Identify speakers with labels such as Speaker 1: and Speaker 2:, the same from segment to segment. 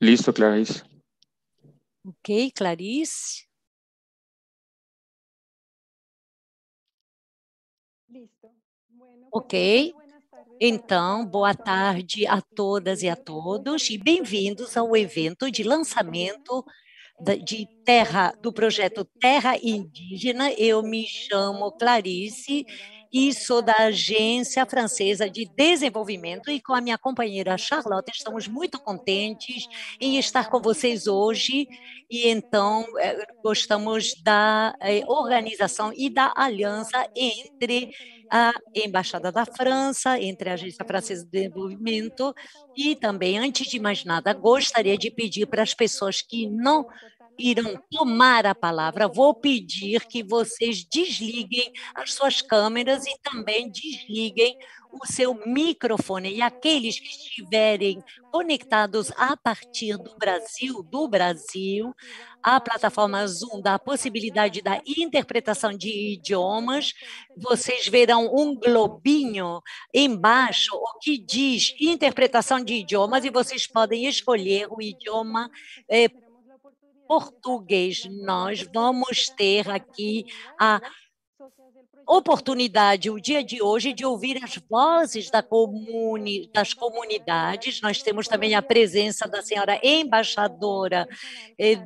Speaker 1: Listo, Clarice.
Speaker 2: Ok, Clarice. Ok. Então, boa tarde a todas e a todos e bem-vindos ao evento de lançamento do projeto Terra Indígena. Eu me chamo Clarice e sou da Agência Francesa de Desenvolvimento e com a minha companheira Charlotte estamos muito contentes em estar com vocês hoje e então gostamos da organização e da aliança entre a Embaixada da França, entre a Agência Francesa de Desenvolvimento e também, antes de mais nada, gostaria de pedir para as pessoas que não irão tomar a palavra, vou pedir que vocês desliguem as suas câmeras e também desliguem o seu microfone. E aqueles que estiverem conectados a partir do Brasil, a plataforma Zoom dá a possibilidade da interpretação de idiomas. Vocês verão um globinho embaixo, o que diz interpretação de idiomas, e vocês podem escolher o idioma português. Nós vamos ter aqui a oportunidade, o dia de hoje, de ouvir as vozes das comunidades. Nós temos também a presença da senhora embaixadora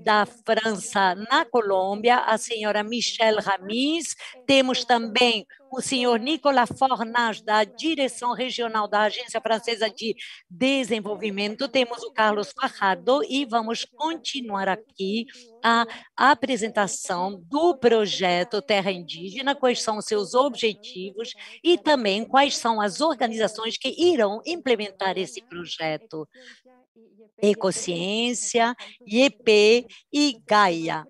Speaker 2: da França na Colômbia, a senhora Michelle Ramis. Temos também o senhor Nicolas Fornage, da Direção Regional da Agência Francesa de Desenvolvimento. Temos o Carlos Fajardo e vamos continuar aqui a apresentação do projeto Terra Indígena, quais são os seus objetivos e também quais são as organizações que irão implementar esse projeto. Ecociência, IEP e Gaia.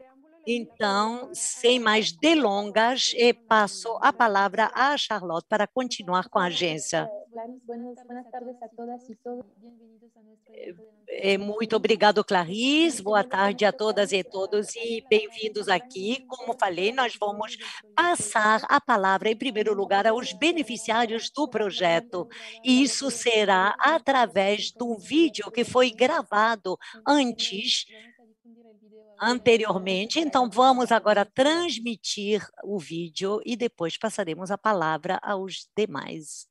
Speaker 2: Então, sem mais delongas, passo a palavra a Charlotte para continuar com a agência. Muito obrigado, Clarice. Boa tarde a todas e todos e bem-vindos aqui. Como falei, nós vamos passar a palavra, em primeiro lugar, aos beneficiários do projeto. Isso será através do vídeo que foi gravado anteriormente. Então, vamos agora transmitir o vídeo e depois passaremos a palavra aos demais.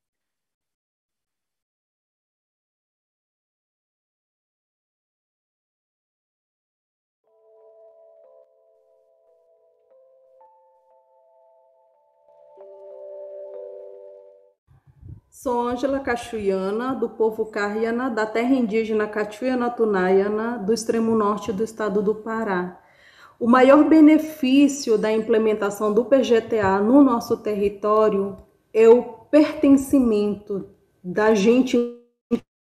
Speaker 3: Sou Ângela Cachuiana, do povo Carriana, da terra indígena Cachuiana-Tunaiana, do extremo norte do estado do Pará. O maior benefício da implementação do PGTA no nosso território é o pertencimento da gente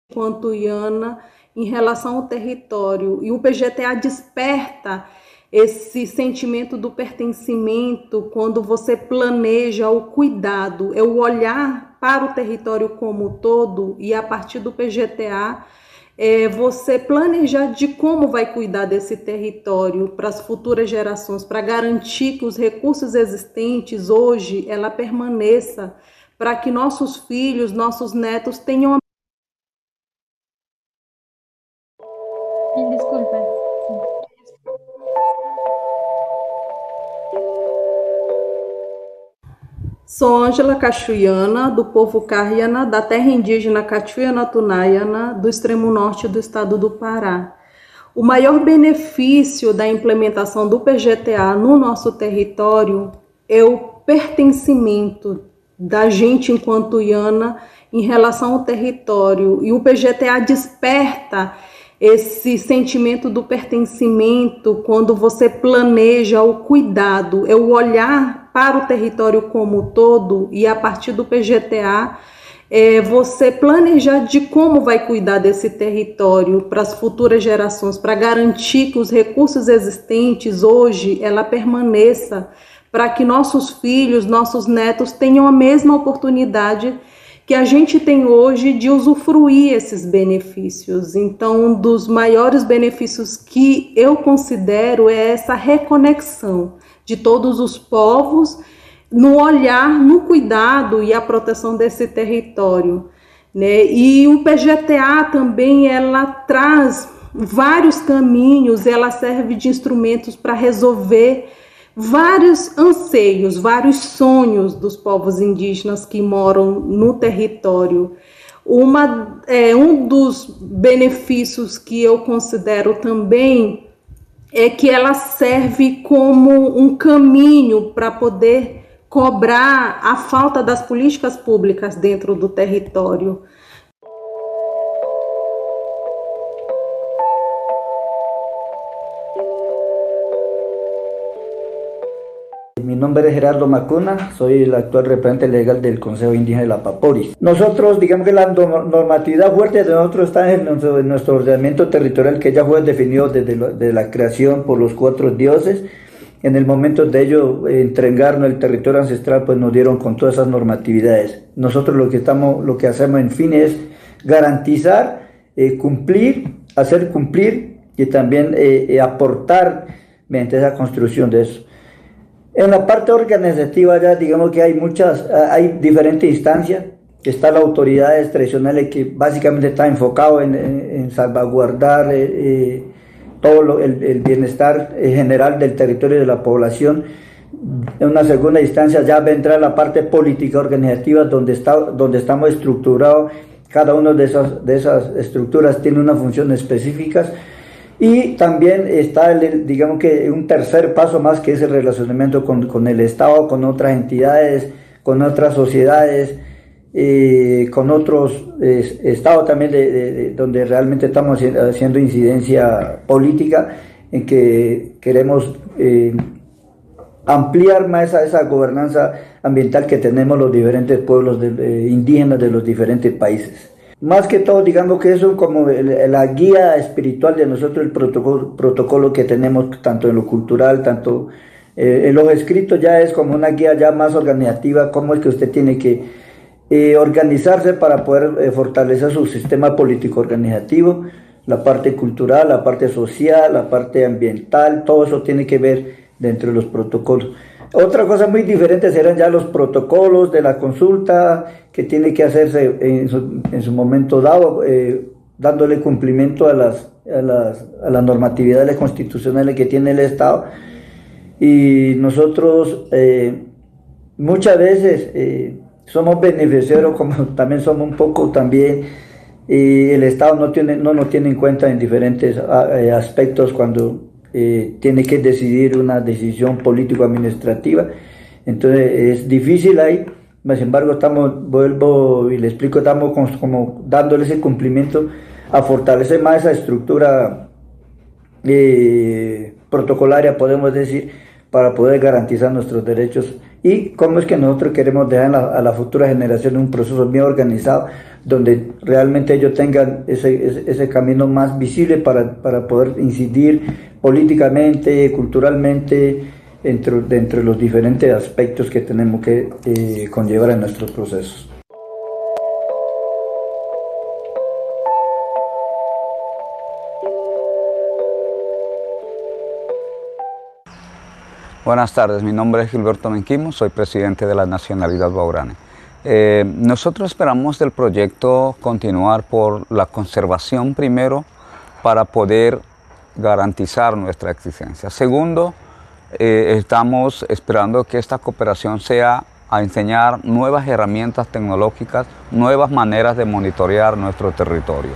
Speaker 3: enquanto Iana em relação ao território. E o PGTA desperta esse sentimento do pertencimento quando você planeja o cuidado, é o olhar para o território como um todo e a partir do PGTA você planejar de como vai cuidar desse território para as futuras gerações, para garantir que os recursos existentes hoje ela permaneça, para que nossos filhos, nossos netos tenham
Speaker 4: Desculpa.
Speaker 3: Sou Ângela Cachuiana, do povo Carriana, da terra indígena Cachuiana-Tunaiana, do extremo norte do estado do Pará. O maior benefício da implementação do PGTA no nosso território é o pertencimento da gente enquanto Iana em relação ao território. E o PGTA desperta esse sentimento do pertencimento quando você planeja o cuidado, é o olhar para o território como um todo e a partir do PGTA você planejar de como vai cuidar desse território para as futuras gerações, para garantir que os recursos existentes hoje ela permaneça, para que nossos filhos, nossos netos tenham a mesma oportunidade que a gente tem hoje de usufruir esses benefícios. Então, um dos maiores benefícios que eu considero é essa reconexão de todos os povos no olhar, no cuidado e a proteção desse território, né? E o PGTA também ela traz vários caminhos, ela serve de instrumentos para resolver vários anseios, vários sonhos dos povos indígenas que moram no território. Um dos benefícios que eu considero também é que ela serve como um caminho para poder cobrar a falta das políticas públicas dentro do território.
Speaker 1: Mi nombre es Gerardo Macuna, soy el actual representante legal del Consejo Indígena de la Papori. Nosotros, digamos que la normatividad fuerte de nosotros está en nuestro ordenamiento territorial, que ya fue definido desde la creación por los 4 dioses. En el momento de ello, entregarnos el territorio ancestral, pues nos dieron con todas esas normatividades. Nosotros lo que hacemos en fin es garantizar, cumplir, hacer cumplir y también aportar mediante esa construcción de eso. En la parte organizativa ya digamos que hay diferentes instancias. Está la autoridad tradicional que básicamente está enfocado en salvaguardar todo el bienestar general del territorio y de la población. En una segunda instancia ya vendrá la parte política organizativa donde estamos estructurados. Cada una de esas estructuras tiene una función específica. Y también está, digamos que un tercer paso más, que es el relacionamiento con el Estado, con otras entidades, con otras sociedades, con otros estados también donde realmente estamos haciendo incidencia política, en que queremos ampliar más esa gobernanza ambiental que tenemos los diferentes pueblos indígenas de los diferentes países. Más que todo, digamos que eso es como la guía espiritual de nosotros, el protocolo que tenemos tanto en lo cultural, tanto en los escritos, ya es como una guía ya más organizativa, cómo es que usted tiene que organizarse para poder fortalecer su sistema político organizativo, la parte cultural, la parte social, la parte ambiental, todo eso tiene que ver dentro de los protocolos. Otra cosa muy diferente serán ya los protocolos de la consulta que tiene que hacerse en su momento dado, dándole cumplimiento a las normatividades constitucionales que tiene el Estado. Y nosotros muchas veces somos beneficiarios, como también somos un poco también, el Estado no nos tiene en cuenta en diferentes aspectos cuando tiene que decidir una decisión político-administrativa. Entonces es difícil ahí. Sin embargo, vuelvo y le explico, estamos como dándole ese cumplimiento a fortalecer más esa estructura protocolaria, podemos decir, para poder garantizar nuestros derechos. Y cómo es que nosotros queremos dejar a la futura generación un proceso bien organizado, donde realmente ellos tengan ese camino más visible para poder incidir políticamente, culturalmente, entre los diferentes aspectos que tenemos que conllevar en nuestros procesos.
Speaker 4: Buenas tardes, mi nombre es Gilberto Menquimo, soy presidente de la Nacionalidad Waorani. Nosotros esperamos del proyecto continuar por la conservación primero para poder garantizar nuestra existencia. Segundo, estamos esperando que esta cooperación sea a enseñar nuevas herramientas tecnológicas, nuevas maneras de monitorear nuestro territorio.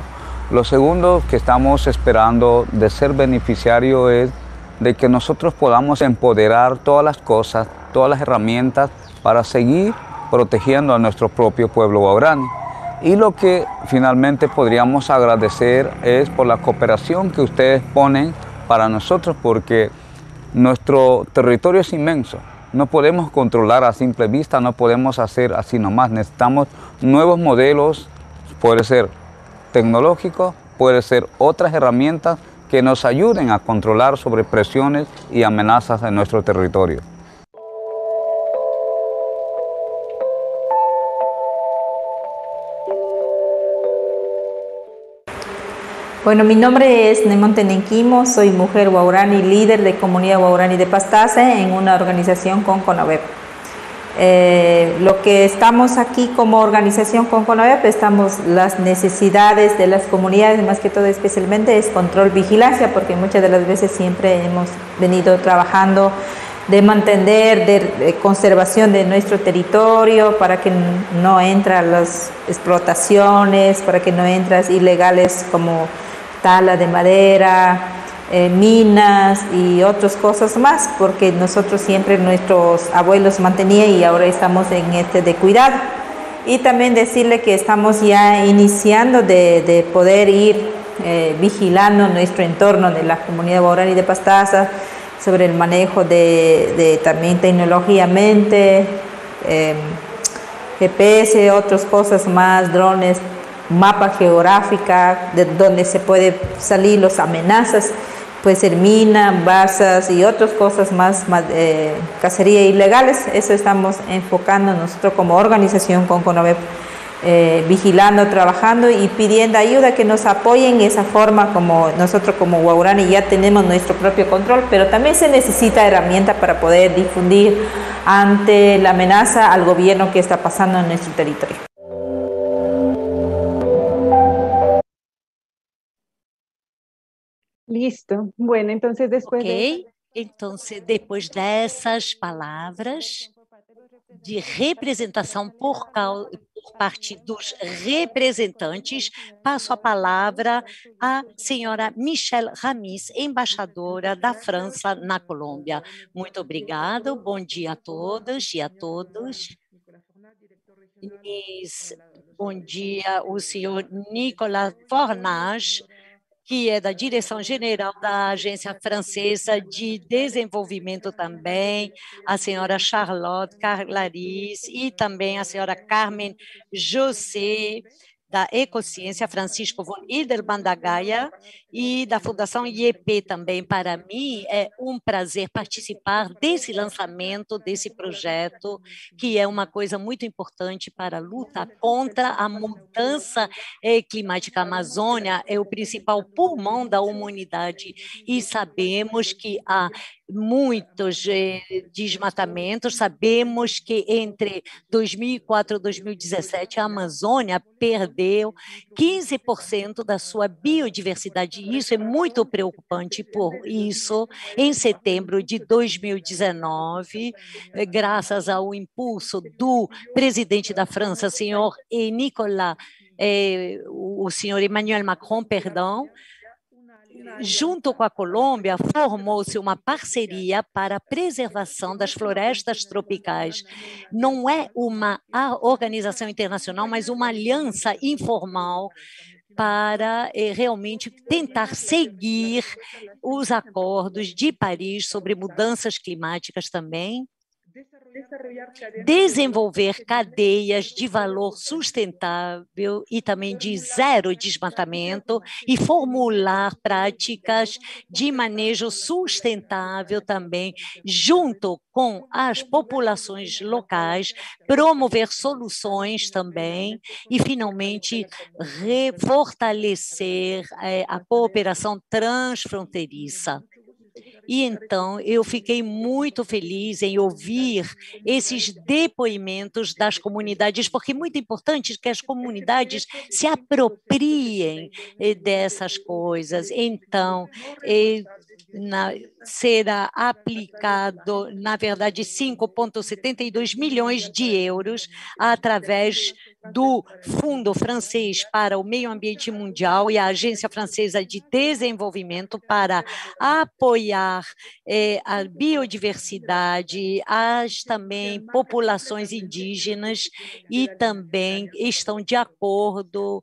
Speaker 4: Lo segundo que estamos esperando de ser beneficiario es de que nosotros podamos empoderar todas las cosas, todas las herramientas para seguir protegiendo a nuestro propio pueblo waorani. Y lo que finalmente podríamos agradecer es por la cooperación que ustedes ponen para nosotros, porque nuestro territorio es inmenso. No podemos controlar a simple vista, no podemos hacer así nomás. Necesitamos nuevos modelos, puede ser tecnológico, puede ser otras herramientas que nos ayuden a controlar sobre presiones y amenazas en nuestro territorio.
Speaker 5: Bueno, mi nombre es Nemonte Nenquimo, soy mujer waorani, líder de comunidad waorani de Pastaza en una organización con CONAVEP. Lo que estamos aquí como organización con CONAVEP, estamos las necesidades de las comunidades, más que todo especialmente es control, vigilancia, porque muchas de las veces siempre hemos venido trabajando de mantener, de conservación de nuestro territorio, para que no entran las explotaciones, para que no entran ilegales como tala de madera, minas y otras cosas más, porque nosotros siempre nuestros abuelos mantenían y ahora estamos en este de cuidado. Y también decirle que estamos ya iniciando de poder ir vigilando nuestro entorno de la comunidad guaraní de Pastaza, sobre el manejo de también tecnológicamente, GPS, otras cosas más, drones, mapa geográfica, de donde se puede salir las amenazas, puede ser mina, basas y otras cosas más, cacería ilegales. Eso estamos enfocando nosotros como organización con CONAVEP, vigilando, trabajando y pidiendo ayuda, que nos apoyen de esa forma. Como nosotros como Guaraní ya tenemos nuestro propio control, pero también se necesita herramientas para poder difundir ante la amenaza al gobierno que está pasando en nuestro territorio.
Speaker 3: Listo. Bueno, entonces después
Speaker 2: Ok, então depois dessas palavras de representação por parte dos representantes, passo a palavra à senhora Michelle Ramis, embaixadora da França na Colômbia. Muito obrigado, bom dia a todas e a todos. Bom dia, o senhor Nicolas Fornage, que é da Direção-Geral da Agência Francesa de Desenvolvimento também, a senhora Charlotte Carlaris e também a senhora Carmen José, da Ecociência, Francisco von Idelban da Gaia e da Fundação IEP também. Para mim, é um prazer participar desse lançamento, desse projeto, que é uma coisa muito importante para a luta contra a mudança climática. A Amazônia é o principal pulmão da humanidade e sabemos que há muitos desmatamentos. Sabemos que entre 2004 e 2017 a Amazônia perdeu 15% da sua biodiversidade. Isso é muito preocupante. Por isso, em setembro de 2019, graças ao impulso do presidente da França, senhor o senhor Emmanuel Macron, perdão, junto com a Colômbia, formou-se uma parceria para a preservação das florestas tropicais. Não é uma organização internacional, mas uma aliança informal para realmente tentar seguir os acordos de Paris sobre mudanças climáticas também, desenvolver cadeias de valor sustentável e também de zero desmatamento e formular práticas de manejo sustentável também, junto com as populações locais, promover soluções também e, finalmente, fortalecer a cooperação transfronteiriça. E então eu fiquei muito feliz em ouvir esses depoimentos das comunidades, porque é muito importante que as comunidades se apropriem dessas coisas. Então, será aplicado, na verdade, 5,72 milhões de euros através do Fundo Francês para o Meio Ambiente Mundial e a Agência Francesa de Desenvolvimento para apoiar a biodiversidade, as também populações indígenas e também estão de acordo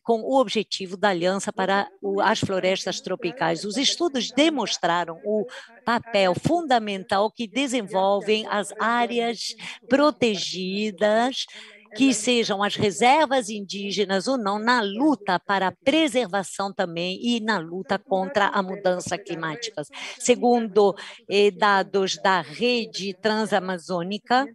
Speaker 2: com o objetivo da Aliança para as Florestas Tropicais. Os estudos demonstraram o papel fundamental que desenvolvem as áreas protegidas, que sejam as reservas indígenas ou não, na luta para a preservação também e na luta contra a mudança climática. Segundo dados da Rede Transamazônica,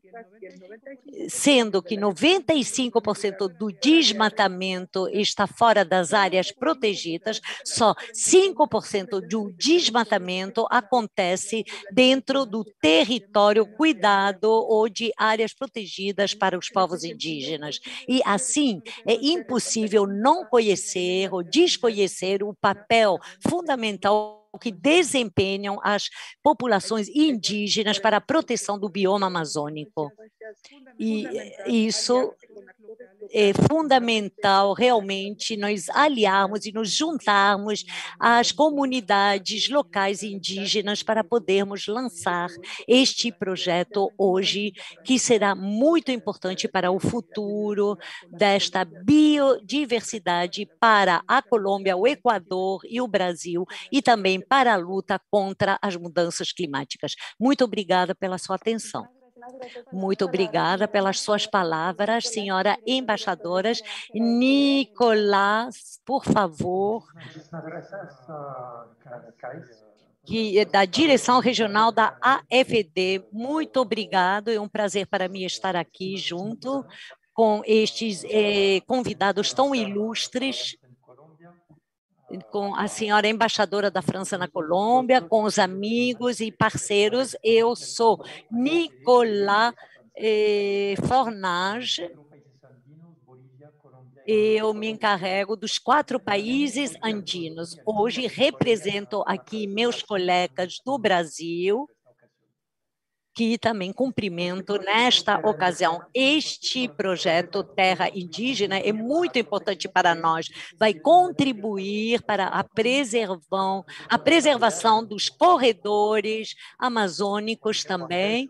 Speaker 2: sendo que 95% do desmatamento está fora das áreas protegidas, só 5% do desmatamento acontece dentro do território cuidado ou de áreas protegidas para os povos indígenas. E, assim, é impossível não conhecer ou desconhecer o papel fundamental que desempenham as populações indígenas para a proteção do bioma amazônico. E isso é fundamental, realmente, nós aliarmos e nos juntarmos às comunidades locais indígenas para podermos lançar este projeto hoje, que será muito importante para o futuro desta biodiversidade para a Colômbia, o Equador e o Brasil, e também para a luta contra as mudanças climáticas. Muito obrigada pela sua atenção. Muito obrigada pelas suas palavras, senhora embaixadoras. Nicolás, por favor, da Direção Regional da AFD. Muito obrigado, é um prazer para mim estar aqui junto com estes convidados tão ilustres, com a senhora embaixadora da França na Colômbia, com os amigos e parceiros. Eu sou Nicolás Fornage. Eu me encarrego dos 4 países andinos. Hoje represento aqui meus colegas do Brasil, que também cumprimento nesta ocasião. Este projeto Terra Indígena é muito importante para nós, vai contribuir para a preservação dos corredores amazônicos também.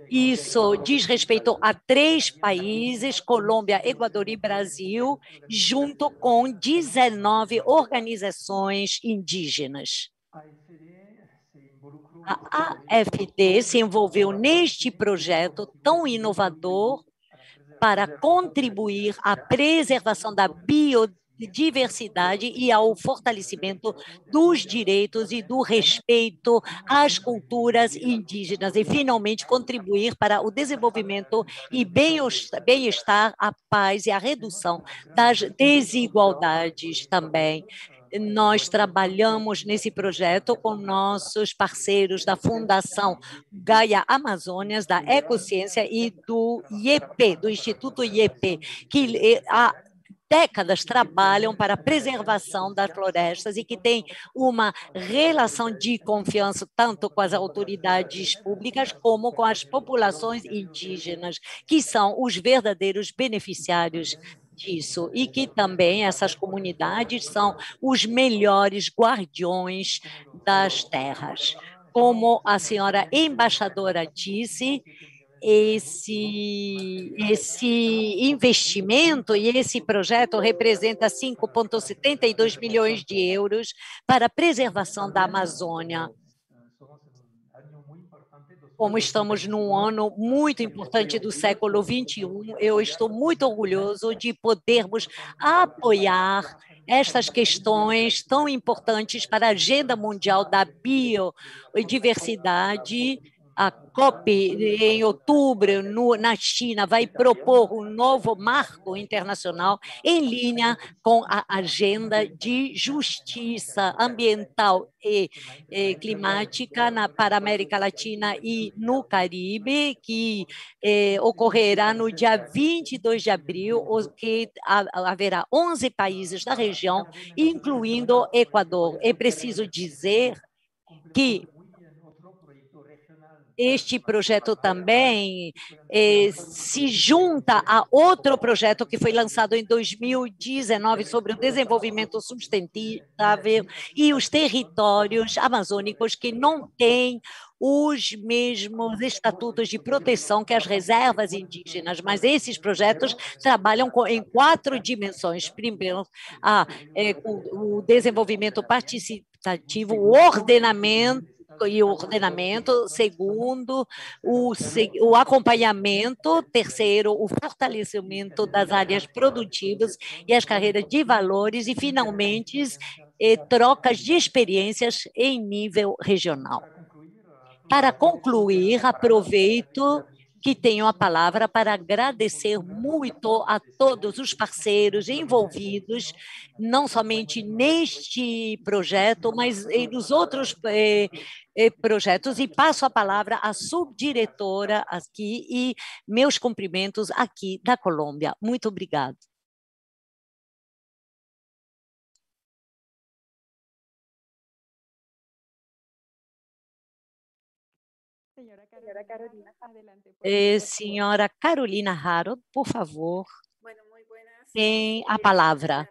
Speaker 2: Isso diz respeito a 3 países, Colômbia, Equador e Brasil, junto com 19 organizações indígenas. A AFD se envolveu neste projeto tão inovador para contribuir à preservação da biodiversidade e ao fortalecimento dos direitos e do respeito às culturas indígenas e, finalmente, contribuir para o desenvolvimento e bem-estar, a paz e a redução das desigualdades também. Nós trabalhamos nesse projeto com nossos parceiros da Fundação Gaia Amazônias, da Ecociência e do IEP, do Instituto IEP, que há décadas trabalham para a preservação das florestas e que tem uma relação de confiança tanto com as autoridades públicas como com as populações indígenas, que são os verdadeiros beneficiários disso, e que também essas comunidades são os melhores guardiões das terras. Como a senhora embaixadora disse, esse investimento e esse projeto representa 5,72 milhões de euros para a preservação da Amazônia. Como estamos num ano muito importante do século XXI, eu estou muito orgulhoso de podermos apoiar estas questões tão importantes para a agenda mundial da biodiversidade. A COP, em outubro, na China, vai propor um novo marco internacional em linha com a agenda de justiça ambiental e climática para a América Latina e no Caribe, que ocorrerá no dia 22 de abril, que haverá 11 países da região, incluindo Equador. É preciso dizer que este projeto também se junta a outro projeto que foi lançado em 2019 sobre o desenvolvimento sustentável e os territórios amazônicos que não têm os mesmos estatutos de proteção que as reservas indígenas, mas esses projetos trabalham em 4 dimensões. Primeiro, o desenvolvimento participativo, o ordenamento, segundo, o acompanhamento, terceiro, o fortalecimento das áreas produtivas e as carreiras de valores e, finalmente, trocas de experiências em nível regional. Para concluir, aproveito que tenho a palavra para agradecer muito a todos os parceiros envolvidos, não somente neste projeto, mas nos outros projetos, e passo a palavra à subdiretora aqui e meus cumprimentos aqui da Colômbia. Muito obrigada. Senhora Carolina Haro, por favor, tem a palavra.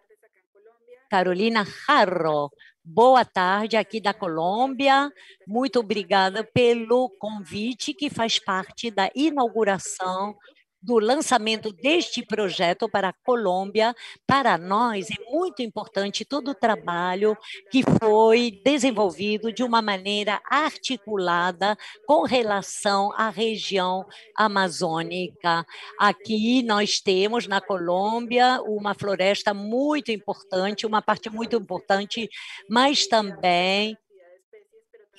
Speaker 2: Carolina Haro, boa tarde aqui da Colômbia. Muito obrigada pelo convite, que faz parte da inauguração do lançamento deste projeto para a Colômbia. Para nós é muito importante todo o trabalho que foi desenvolvido de uma maneira articulada com relação à região amazônica. Aqui nós temos na Colômbia uma floresta muito importante, uma parte muito importante, mas também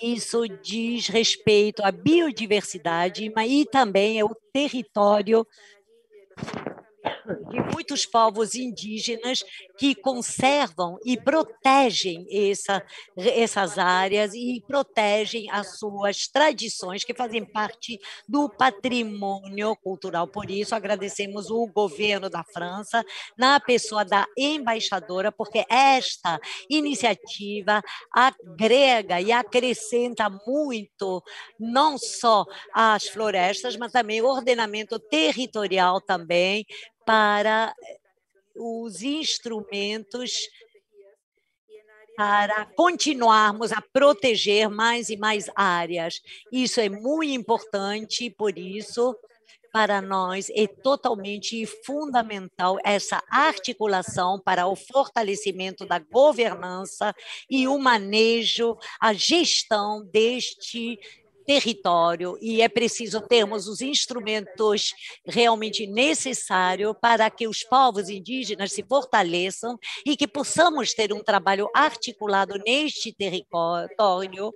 Speaker 2: isso diz respeito à biodiversidade e também é o território de muitos povos indígenas que conservam e protegem essas áreas e protegem as suas tradições, que fazem parte do patrimônio cultural. Por isso, agradecemos o governo da França, na pessoa da embaixadora, porque esta iniciativa agrega e acrescenta muito, não só as florestas, mas também o ordenamento territorial também, para os instrumentos para continuarmos a proteger mais e mais áreas. Isso é muito importante, por isso, para nós é totalmente fundamental essa articulação para o fortalecimento da governança e o manejo, a gestão deste território, e é preciso termos os instrumentos realmente necessários para que os povos indígenas se fortaleçam e que possamos ter um trabalho articulado neste território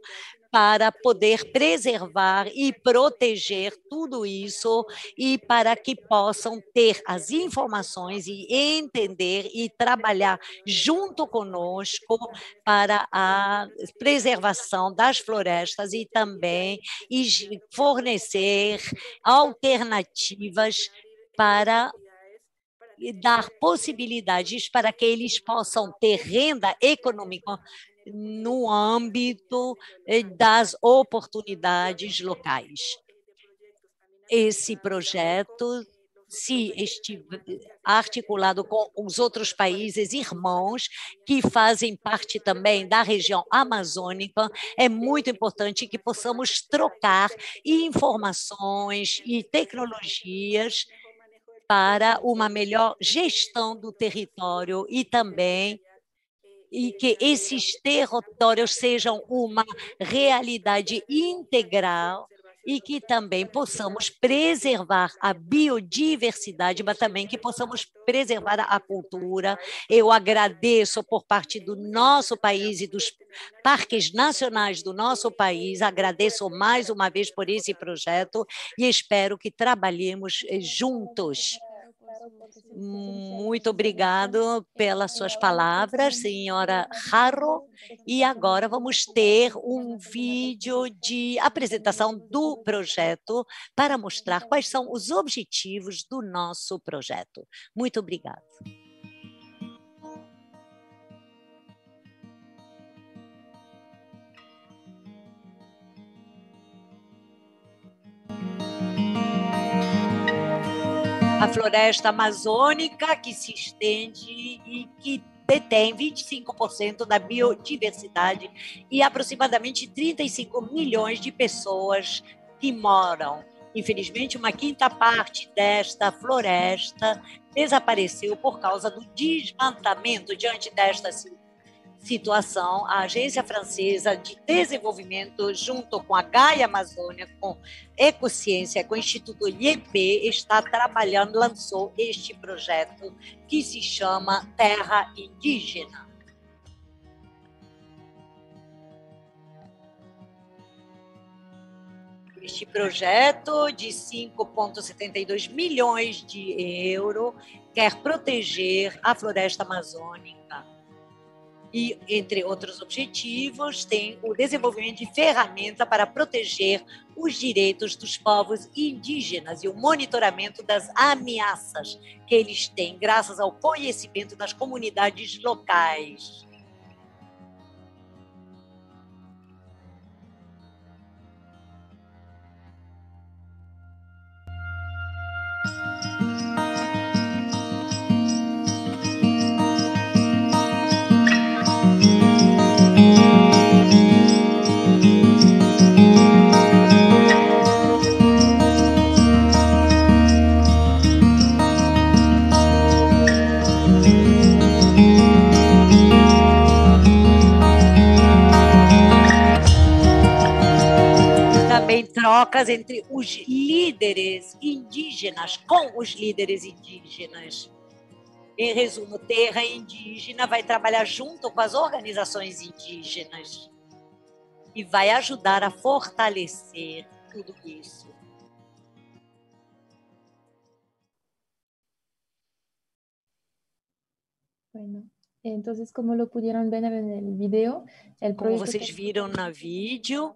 Speaker 2: para poder preservar e proteger tudo isso e para que possam ter as informações e entender e trabalhar junto conosco para a preservação das florestas e também fornecer alternativas para dar possibilidades para que eles possam ter renda econômica no âmbito das oportunidades locais. Esse projeto, se estiver articulado com os outros países irmãos que fazem parte também da região amazônica, é muito importante que possamos trocar informações e tecnologias para uma melhor gestão do território e também que esses territórios sejam uma realidade integral e que também possamos preservar a biodiversidade, mas também que possamos preservar a cultura. Eu agradeço por parte do nosso país e dos parques nacionais do nosso país, agradeço mais uma vez por esse projeto e espero que trabalhemos juntos. Muito obrigado pelas suas palavras, senhora Haro. E agora vamos ter um vídeo de apresentação do projeto para mostrar quais são os objetivos do nosso projeto. Muito obrigada. A floresta amazônica, que se estende e que detém 25% da biodiversidade e aproximadamente 35 milhões de pessoas que moram. Infelizmente, uma quinta parte desta floresta desapareceu por causa do desmatamento. Diante desta situação, a Agência Francesa de Desenvolvimento, junto com a Gaia Amazônia, com Ecociência, com o Instituto IEP, está trabalhando, lançou este projeto que se chama Terra Indígena. Este projeto de 5,72 milhões de euros quer proteger a floresta amazônica. E, entre outros objetivos, tem o desenvolvimento de ferramenta para proteger os direitos dos povos indígenas e o monitoramento das ameaças que eles têm, graças ao conhecimento das comunidades locais. Trocas entre os líderes indígenas com os líderes indígenas. Em resumo, Terra Indígena vai trabalhar junto com as organizações indígenas e vai ajudar a fortalecer tudo isso.
Speaker 6: Bueno, entonces, como lo pudieron ver en el video,
Speaker 2: como vocês viram no vídeo,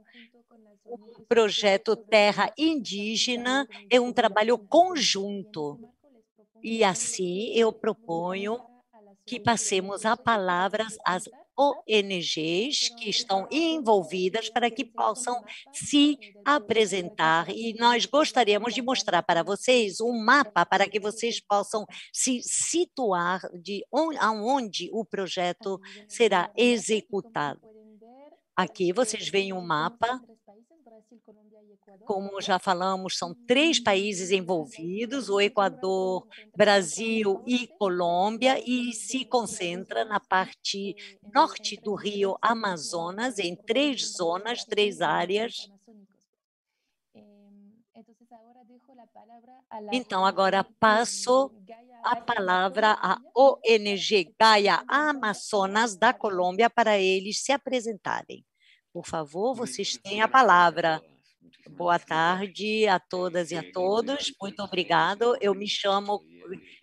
Speaker 2: o projeto Terra Indígena é um trabalho conjunto. E assim eu proponho que passemos a palavra às ONGs que estão envolvidas para que possam se apresentar. E nós gostaríamos de mostrar para vocês um mapa para que vocês possam se situar de aonde o projeto será executado. Aqui vocês veem um mapa. Como já falamos, são 3 países envolvidos, o Equador, Brasil e Colômbia, e se concentra na parte norte do rio Amazonas, em 3 zonas, 3 áreas. Então, agora passo a palavra à ONG Gaia Amazonas da Colômbia para eles se apresentarem. Por favor, vocês têm a palavra. Boa tarde a todas e a todos. Muito obrigado. Eu me chamo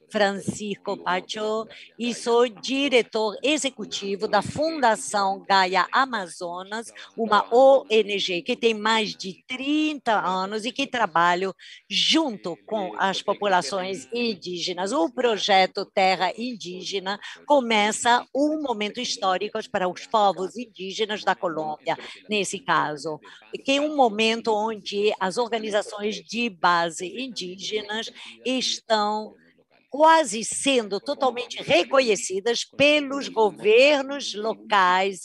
Speaker 2: Francisco Pacho e sou diretor executivo da Fundação Gaia Amazonas, uma ONG que tem mais de 30 anos e que trabalha junto com as populações indígenas. O projeto Terra Indígena começa um momento histórico para os povos indígenas da Colômbia, nesse caso, que é um momento onde as organizações de base indígenas estão quase sendo totalmente reconhecidas pelos governos locais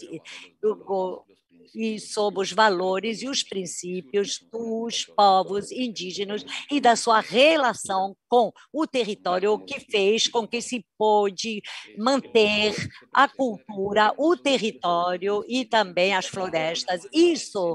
Speaker 2: e sob os valores e os princípios dos povos indígenas e da sua relação com o território, que fez com que se pôde manter a cultura, o território e também as florestas. Isso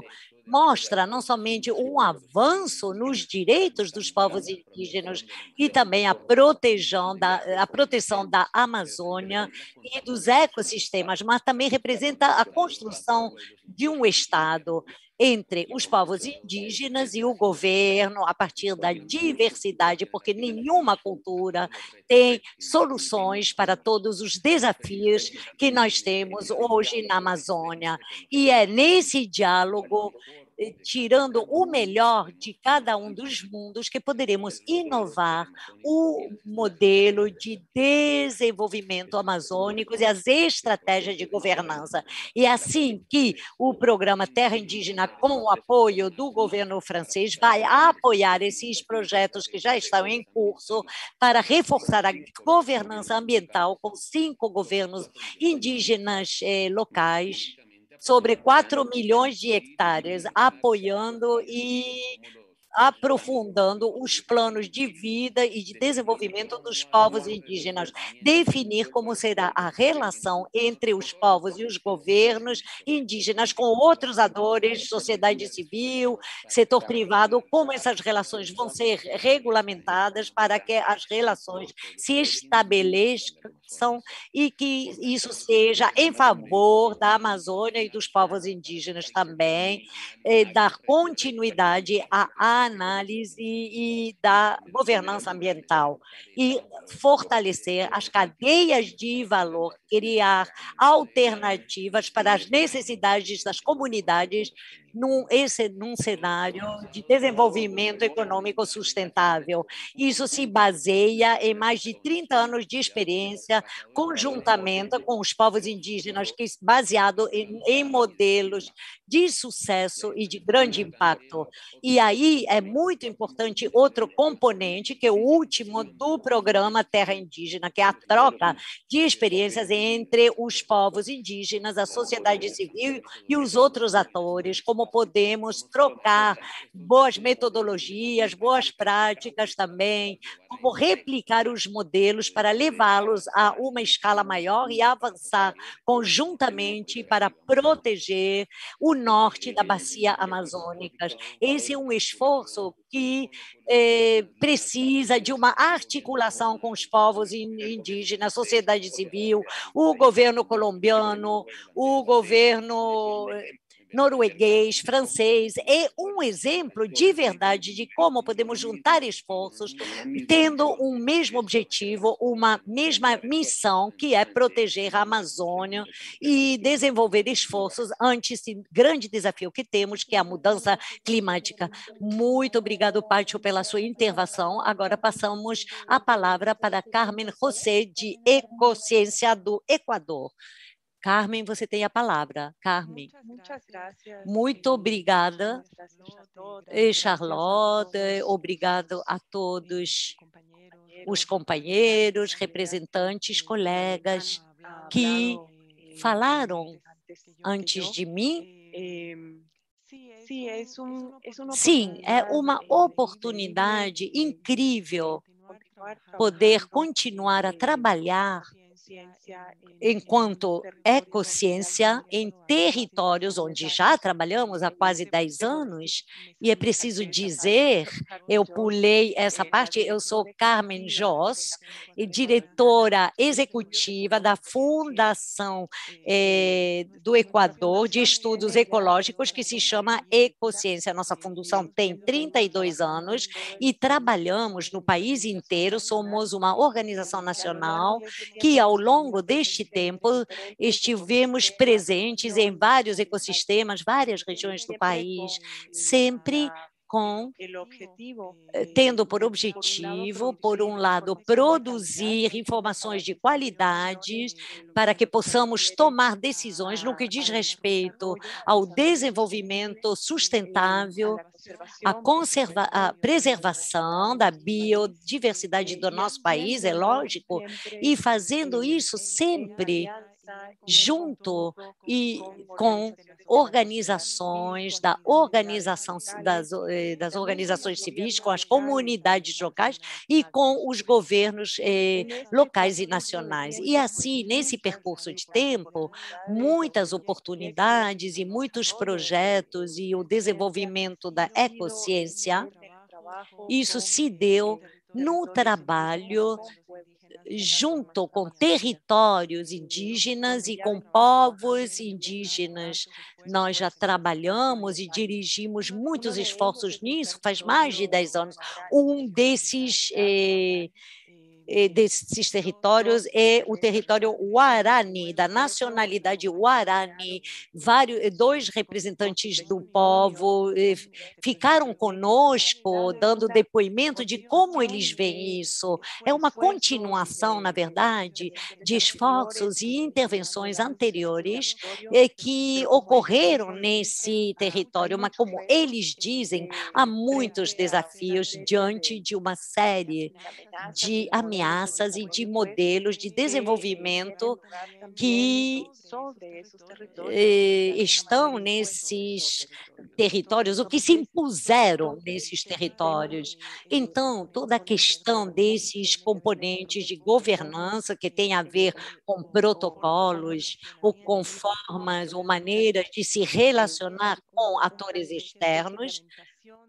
Speaker 2: mostra não somente um avanço nos direitos dos povos indígenas e também a proteção da Amazônia e dos ecossistemas, mas também representa a construção de um Estado entre os povos indígenas e o governo, a partir da diversidade, porque nenhuma cultura tem soluções para todos os desafios que nós temos hoje na Amazônia. E é nesse diálogo, tirando o melhor de cada um dos mundos, que poderemos inovar o modelo de desenvolvimento amazônico e as estratégias de governança. E é assim que o programa Terra Indígena, com o apoio do governo francês, vai apoiar esses projetos que já estão em curso para reforçar a governança ambiental com 5 governos indígenas locais, sobre 4 milhões de hectares, apoiando e aprofundando os planos de vida e de desenvolvimento dos povos indígenas, definir como será a relação entre os povos e os governos indígenas com outros atores, sociedade civil, setor privado, como essas relações vão ser regulamentadas para que as relações se estabeleçam e que isso seja em favor da Amazônia e dos povos indígenas também, dar continuidade à análise e da governança ambiental e fortalecer as cadeias de valor, criar alternativas para as necessidades das comunidades num cenário de desenvolvimento econômico sustentável. Isso se baseia em mais de 30 anos de experiência, conjuntamente com os povos indígenas, baseado em modelos de sucesso e de grande impacto. E aí é muito importante outro componente, que é o último do programa Terra Indígena, que é a troca de experiências entre os povos indígenas, a sociedade civil e os outros atores, como podemos trocar boas metodologias, boas práticas também, como replicar os modelos para levá-los a uma escala maior e avançar conjuntamente para proteger o norte da bacia amazônica. Esse é um esforço que precisa de uma articulação com os povos indígenas, sociedade civil, o governo colombiano, o governo norueguês, francês, é um exemplo de verdade de como podemos juntar esforços tendo um mesmo objetivo, uma mesma missão, que é proteger a Amazônia e desenvolver esforços ante esse grande desafio que temos, que é a mudança climática. Muito obrigado, Pátio, pela sua intervenção. Agora passamos a palavra para Carmen José, de Ecociência do Equador. Carmen, você tem a palavra. Carmen. Muito obrigada, Charlotte. Obrigado a todos os companheiros, representantes, colegas que falaram antes de mim. Sim, é uma oportunidade incrível poder continuar a trabalhar enquanto ecociência em territórios onde já trabalhamos há quase 10 anos, e é preciso dizer, eu pulei essa parte, eu sou Carmen Jos, diretora executiva da Fundação do Equador de Estudos Ecológicos, que se chama Ecociência. Nossa fundação tem 32 anos e trabalhamos no país inteiro, somos uma organização nacional que, ao longo deste tempo, estivemos presentes em vários ecossistemas, várias regiões do país, sempre tendo por objetivo, por um lado, produzir informações de qualidade para que possamos tomar decisões no que diz respeito ao desenvolvimento sustentável, a preservação da biodiversidade do nosso país, é lógico, e fazendo isso sempre junto e com organizações das organizações civis, com as comunidades locais e com os governos locais e nacionais. E assim, nesse percurso de tempo, muitas oportunidades e muitos projetos e o desenvolvimento da ecociência, isso se deu no trabalho junto com territórios indígenas e com povos indígenas. Nós já trabalhamos e dirigimos muitos esforços nisso, faz mais de 10 anos. Um desses territórios é o território Guarani, da nacionalidade Guarani. Dois representantes do povo ficaram conosco, dando depoimento de como eles veem isso. É uma continuação, na verdade, de esforços e intervenções anteriores que ocorreram nesse território, mas, como eles dizem, há muitos desafios diante de uma série de ameaças ameaças e de modelos de desenvolvimento que estão nesses territórios, o que se impuseram nesses territórios. Então, toda a questão desses componentes de governança que tem a ver com protocolos, ou com formas ou maneiras de se relacionar com atores externos,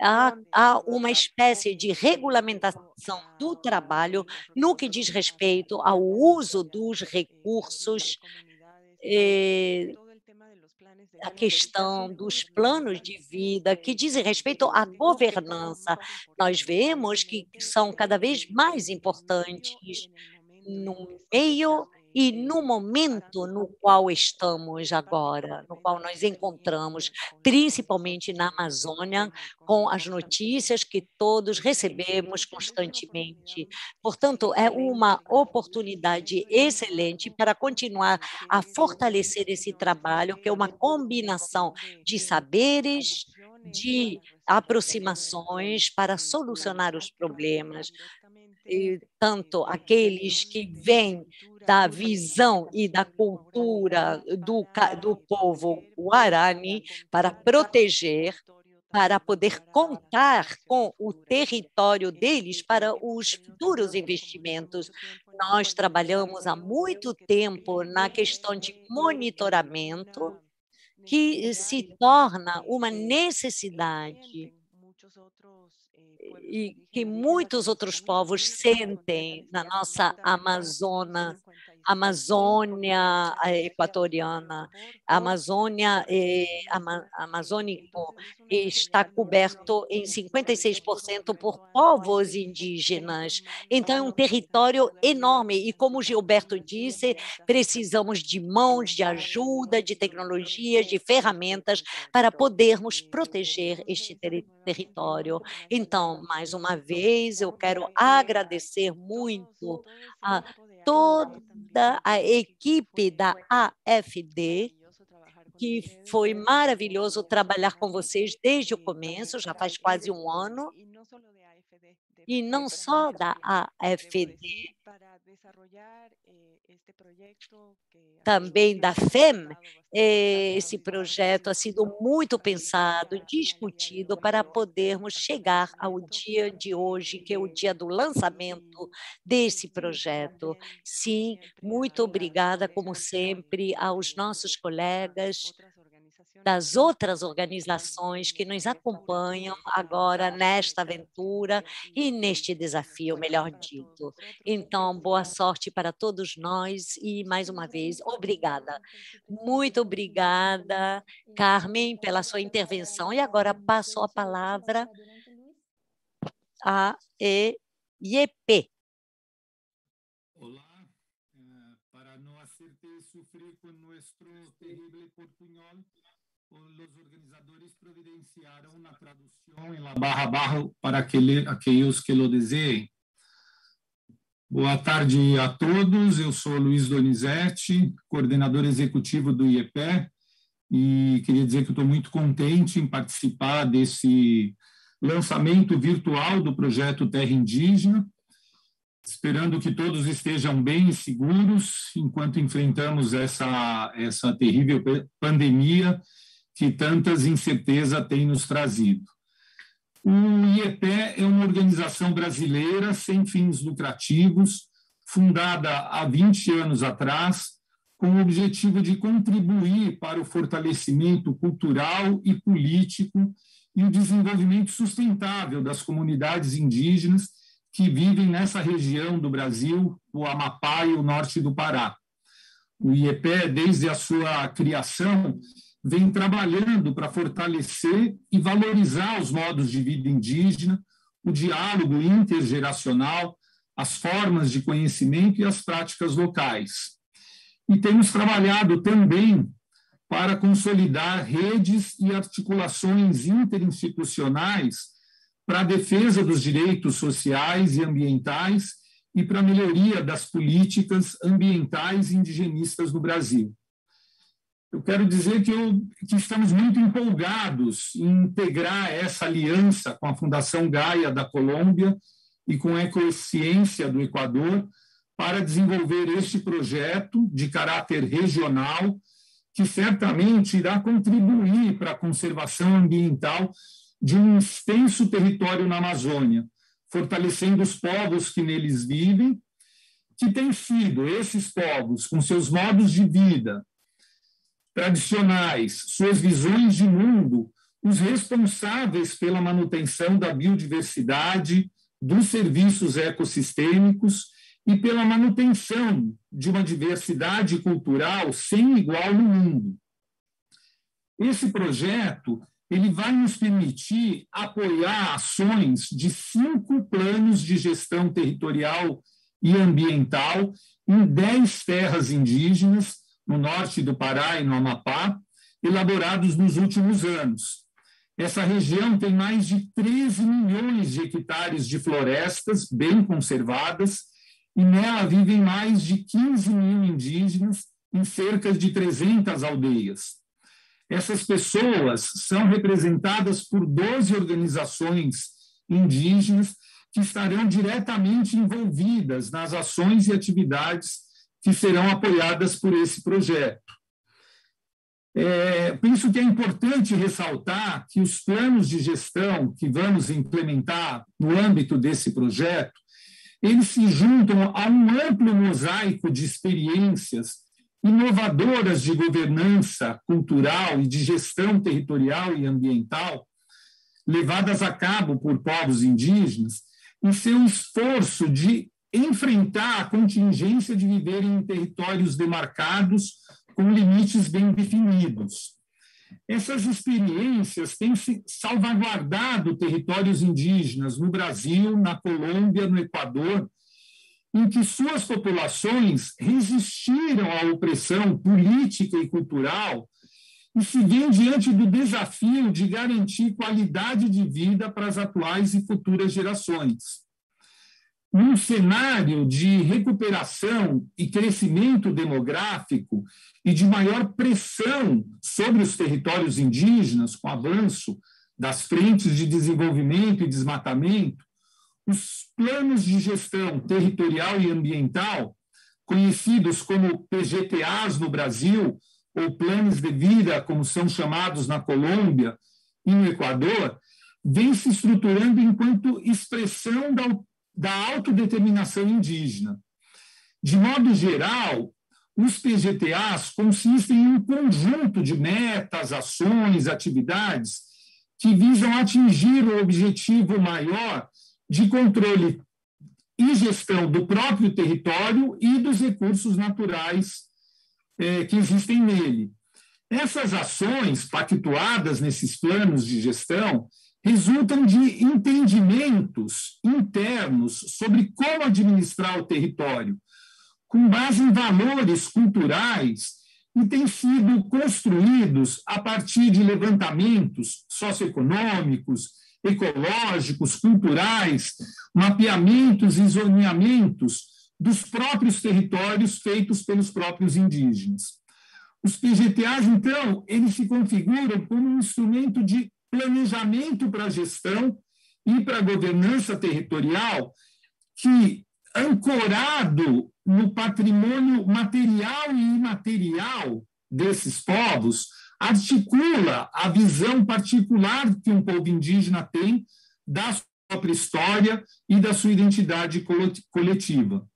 Speaker 2: há uma espécie de regulamentação do trabalho no que diz respeito ao uso dos recursos, a questão dos planos de vida, que dizem respeito à governança. Nós vemos que são cada vez mais importantes no meio e no momento no qual estamos agora, no qual nós encontramos, principalmente na Amazônia, com as notícias que todos recebemos constantemente. Portanto, é uma oportunidade excelente para continuar a fortalecer esse trabalho, que é uma combinação de saberes, de aproximações para solucionar os problemas, e tanto aqueles que vêm da visão e da cultura do povo Guarani para proteger, para poder contar com o território deles para os futuros investimentos. Nós trabalhamos há muito tempo na questão de monitoramento, que se torna uma necessidade e que muitos outros povos sentem na nossa Amazônia equatoriana. A Amazônia amazônico está coberto em 56% por povos indígenas. Então, é um território enorme e, como o Gilberto disse, precisamos de mãos, de ajuda, de tecnologias, de ferramentas para podermos proteger este território. Então, mais uma vez, eu quero agradecer muito a toda a equipe da AFD, que foi maravilhoso trabalhar com vocês desde o começo, já faz quase um ano, e não só da AFD, também da FEM. Esse projeto ha sido muito pensado, discutido para podermos chegar ao dia de hoje, que é o dia do lançamento desse projeto. Sim, muito obrigada, como sempre, aos nossos colegas das outras organizações que nos acompanham agora nesta aventura e neste desafio, melhor dito. Então, boa sorte para todos nós e, mais uma vez, obrigada. Muito obrigada, Carmen, pela sua intervenção. E agora passo a palavra a IEP.
Speaker 7: Olá, para não hacerte sufrir com nosso terrível portunhol, os organizadores providenciaram uma tradução em la barra para aqueles que lo desejem. Boa tarde a todos, eu sou Luiz Donizete, coordenador executivo do IEPE, e queria dizer que estou muito contente em participar desse lançamento virtual do projeto Terra Indígena, esperando que todos estejam bem e seguros enquanto enfrentamos essa terrível pandemia que tantas incertezas tem nos trazido. O IEPE é uma organização brasileira sem fins lucrativos, fundada há 20 anos atrás, com o objetivo de contribuir para o fortalecimento cultural e político e o desenvolvimento sustentável das comunidades indígenas que vivem nessa região do Brasil, o Amapá e o norte do Pará. O IEPE, desde a sua criação, vem trabalhando para fortalecer e valorizar os modos de vida indígena, o diálogo intergeracional, as formas de conhecimento e as práticas locais. E temos trabalhado também para consolidar redes e articulações interinstitucionais para a defesa dos direitos sociais e ambientais e para a melhoria das políticas ambientais e indigenistas no Brasil. Eu quero dizer que estamos muito empolgados em integrar essa aliança com a Fundação Gaia da Colômbia e com a Ecociência do Equador para desenvolver este projeto de caráter regional, que certamente irá contribuir para a conservação ambiental de um extenso território na Amazônia, fortalecendo os povos que neles vivem, que têm sido esses povos, com seus modos de vida tradicionais, suas visões de mundo, os responsáveis pela manutenção da biodiversidade, dos serviços ecossistêmicos e pela manutenção de uma diversidade cultural sem igual no mundo. Esse projeto ele vai nos permitir apoiar ações de 5 planos de gestão territorial e ambiental em 10 terras indígenas, no norte do Pará e no Amapá, elaborados nos últimos anos. Essa região tem mais de 13 milhões de hectares de florestas bem conservadas, e nela vivem mais de 15 mil indígenas em cerca de 300 aldeias. Essas pessoas são representadas por 12 organizações indígenas que estarão diretamente envolvidas nas ações e atividades que serão apoiadas por esse projeto. Penso que é importante ressaltar que os planos de gestão que vamos implementar no âmbito desse projeto, eles se juntam a um amplo mosaico de experiências inovadoras de governança cultural e de gestão territorial e ambiental, levadas a cabo por povos indígenas, em seu esforço de enfrentar a contingência de viverem em territórios demarcados com limites bem definidos. Essas experiências têm salvaguardado territórios indígenas no Brasil, na Colômbia, no Equador, em que suas populações resistiram à opressão política e cultural e se veem diante do desafio de garantir qualidade de vida para as atuais e futuras gerações. Num cenário de recuperação e crescimento demográfico e de maior pressão sobre os territórios indígenas, com o avanço das frentes de desenvolvimento e desmatamento, os planos de gestão territorial e ambiental, conhecidos como PGTAs no Brasil, ou planos de vida, como são chamados na Colômbia e no Equador, vêm se estruturando enquanto expressão da autodeterminação indígena. De modo geral, os PGTAs consistem em um conjunto de metas, ações, atividades que visam atingir o objetivo maior de controle e gestão do próprio território e dos recursos naturais que existem nele. Essas ações pactuadas nesses planos de gestão resultam de entendimentos internos sobre como administrar o território, com base em valores culturais, e têm sido construídos a partir de levantamentos socioeconômicos, ecológicos, culturais, mapeamentos e zoneamentos dos próprios territórios feitos pelos próprios indígenas. Os PGTAs, então, eles se configuram como um instrumento de planejamento para a gestão e para a governança territorial que, ancorado no patrimônio material e imaterial desses povos, articula a visão particular que um povo indígena tem da sua própria história e da sua identidade coletiva.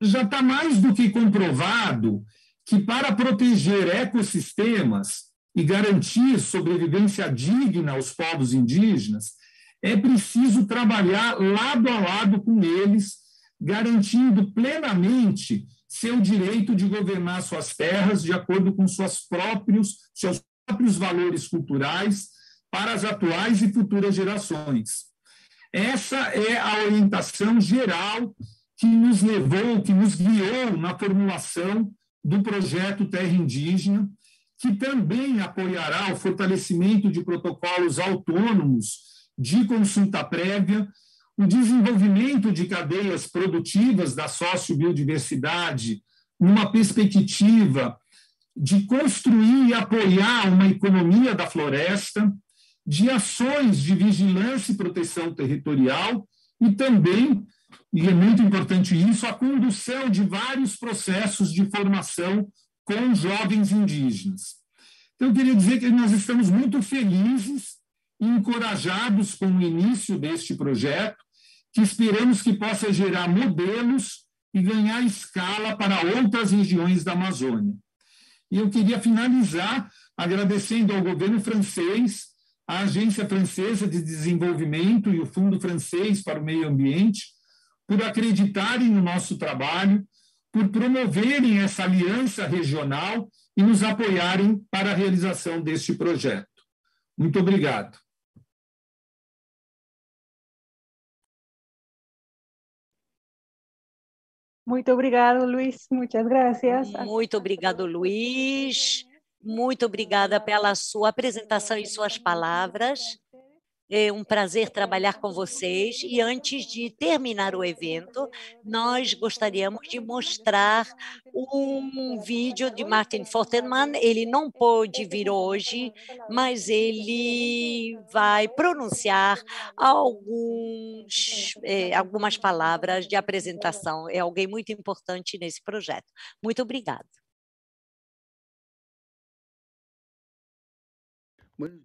Speaker 7: Já está mais do que comprovado que, para proteger ecossistemas e garantir sobrevivência digna aos povos indígenas, é preciso trabalhar lado a lado com eles, garantindo plenamente seu direito de governar suas terras de acordo com seus próprios valores culturais para as atuais e futuras gerações. Essa é a orientação geral que nos levou, que nos guiou na formulação do projeto Terra Indígena, que também apoiará o fortalecimento de protocolos autônomos de consulta prévia, o desenvolvimento de cadeias produtivas da sociobiodiversidade, numa perspectiva de construir e apoiar uma economia da floresta, de ações de vigilância e proteção territorial e também, e é muito importante isso, a condução de vários processos de formação com jovens indígenas. Então, eu queria dizer que nós estamos muito felizes e encorajados com o início deste projeto, que esperamos que possa gerar modelos e ganhar escala para outras regiões da Amazônia. E eu queria finalizar agradecendo ao governo francês, à Agência Francesa de Desenvolvimento e o Fundo Francês para o Meio Ambiente, por acreditarem no nosso trabalho, por promoverem essa aliança regional e nos apoiarem para a realização deste projeto. Muito obrigado.
Speaker 8: Muito obrigado, Luiz. Muitas gracias.
Speaker 2: Muito obrigado, Luiz. Muito obrigada pela sua apresentação e suas palavras. É um prazer trabalhar com vocês. E antes de terminar o evento, nós gostaríamos de mostrar um vídeo de Martin Fortenman. Ele não pôde vir hoje, mas ele vai pronunciar algumas palavras de apresentação. É alguém muito importante nesse projeto. Muito obrigada.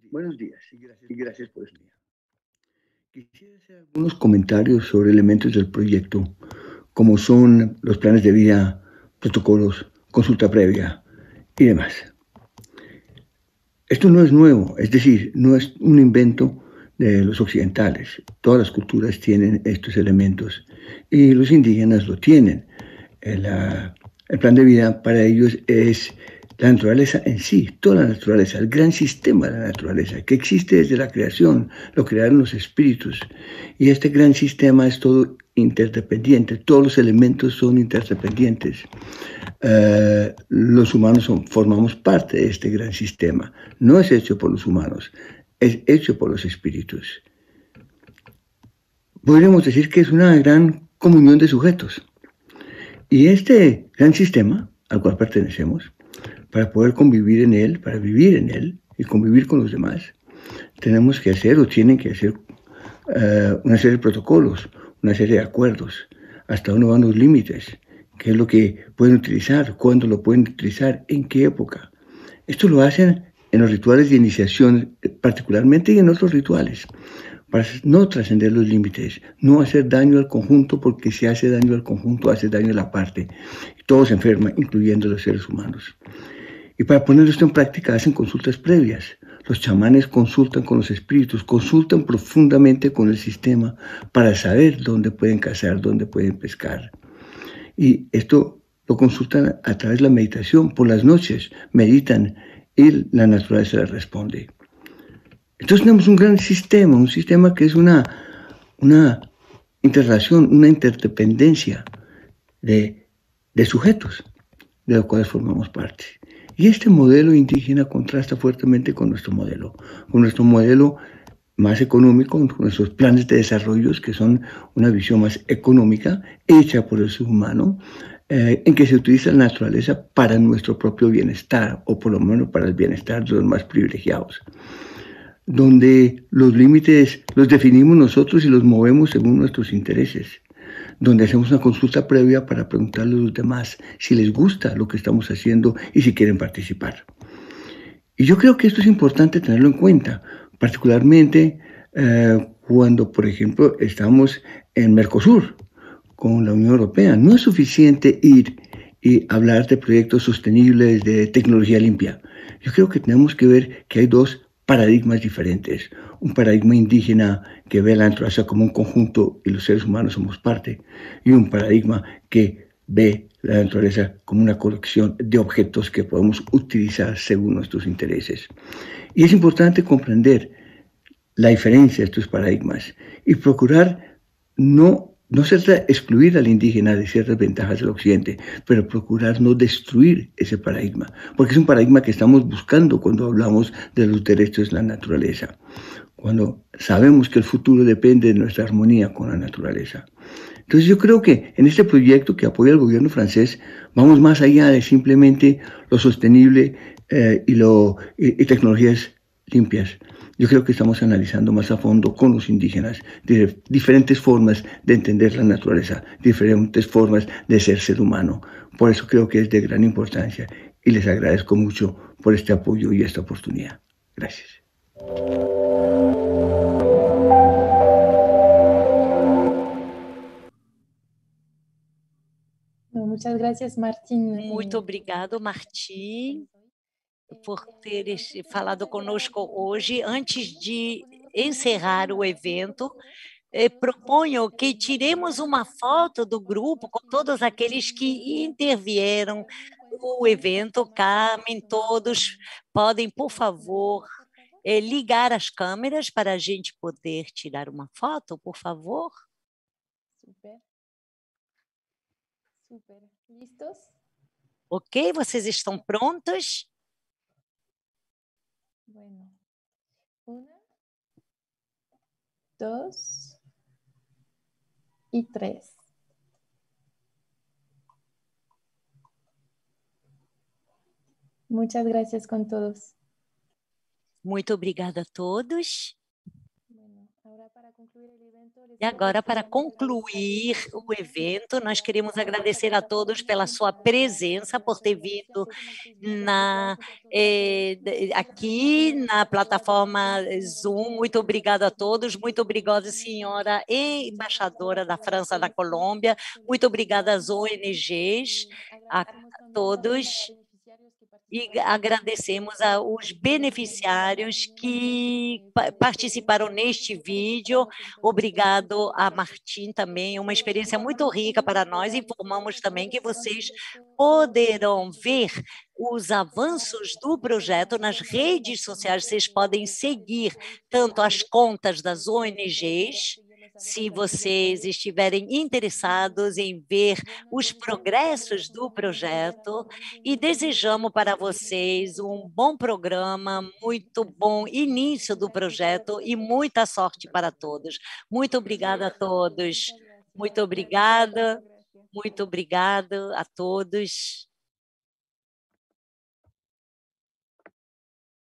Speaker 9: Buenos días y gracias por este día. Quisiera hacer algunos comentarios sobre elementos del proyecto, como son los planes de vida, protocolos, consulta previa y demás. Esto no es nuevo, es decir, no es un invento de los occidentales. Todas las culturas tienen estos elementos y los indígenas lo tienen. El plan de vida para ellos es la naturaleza en sí, toda la naturaleza, el gran sistema de la naturaleza, que existe desde la creación, lo crearon los espíritus. Y este gran sistema es todo interdependiente, todos los elementos son interdependientes. Los humanos formamos parte de este gran sistema. No es hecho por los humanos, es hecho por los espíritus. Podríamos decir que es una gran comunión de sujetos. Y este gran sistema al cual pertenecemos, para poder convivir en él, para vivir en él y convivir con los demás, tenemos que hacer o tienen que hacer una serie de protocolos, una serie de acuerdos, hasta dónde van los límites, qué es lo que pueden utilizar, cuándo lo pueden utilizar, en qué época. Esto lo hacen en los rituales de iniciación particularmente y en otros rituales, para no trascender los límites, no hacer daño al conjunto, porque si hace daño al conjunto, hace daño a la parte. Todos se enferman, incluyendo los seres humanos. Y para poner esto en práctica hacen consultas previas. Los chamanes consultan con los espíritus, consultan profundamente con el sistema para saber dónde pueden cazar, dónde pueden pescar. Y esto lo consultan a través de la meditación. Por las noches meditan y la naturaleza les responde. Entonces tenemos un gran sistema, un sistema que es una interrelación, una interdependencia de sujetos de los cuales formamos parte. Y este modelo indígena contrasta fuertemente con nuestro modelo más económico, con nuestros planes de desarrollo, que son una visión más económica, hecha por el ser humano, en que se utiliza la naturaleza para nuestro propio bienestar, o por lo menos para el bienestar de los más privilegiados, donde los límites los definimos nosotros y los movemos según nuestros intereses, donde hacemos una consulta previa para preguntarle a los demás si les gusta lo que estamos haciendo y si quieren participar. Y yo creo que esto es importante tenerlo en cuenta, particularmente cuando, por ejemplo, estamos en Mercosur con la Unión Europea. No es suficiente ir y hablar de proyectos sostenibles, de tecnología limpia. Yo creo que tenemos que ver que hay dos paradigmas diferentes. Un paradigma indígena que ve la naturaleza como un conjunto y los seres humanos somos parte, y un paradigma que ve la naturaleza como una colección de objetos que podemos utilizar según nuestros intereses. Y es importante comprender la diferencia de estos paradigmas y procurar no excluir al indígena de ciertas ventajas del occidente, pero procurar no destruir ese paradigma, porque es un paradigma que estamos buscando cuando hablamos de los derechos de la naturaleza, cuando sabemos que el futuro depende de nuestra armonía con la naturaleza. Entonces yo creo que en este proyecto que apoya el gobierno francés vamos más allá de simplemente lo sostenible y tecnologías limpias. Yo creo que estamos analizando más a fondo con los indígenas diferentes formas de entender la naturaleza, diferentes formas de ser humano. Por eso creo que es de gran importancia y les agradezco mucho por este apoyo y esta oportunidad. Gracias.
Speaker 6: Muchas gracias, Martín.
Speaker 2: Muito obrigado, Martim, por ter falado conosco hoje. Antes de encerrar o evento, proponho que tiremos uma foto do grupo com todos aqueles que intervieram no evento. Carmen, todos podem, por favor, ligar as câmeras para a gente poder tirar uma foto, por favor?
Speaker 6: Super. Super. Listos?
Speaker 2: Ok, vocês estão prontos?
Speaker 6: Bueno. 1, 2 y 3. Muchas gracias con todos.
Speaker 2: Muito obrigada a todos. E agora, para concluir o evento, nós queremos agradecer a todos pela sua presença, por ter vindo aqui na plataforma Zoom. Muito obrigada a todos. Muito obrigada, senhora embaixadora da França na Colômbia. Muito obrigada às ONGs, a todos. E agradecemos aos beneficiários que participaram neste vídeo. Obrigado a Martim também, uma experiência muito rica para nós. Informamos também que vocês poderão ver os avanços do projeto nas redes sociais. Vocês podem seguir tanto as contas das ONGs, se vocês estiverem interessados em ver os progressos do projeto, e desejamos para vocês um bom programa, muito bom início do projeto e muita sorte para todos. Muito obrigada a todos. Muito obrigada a todos.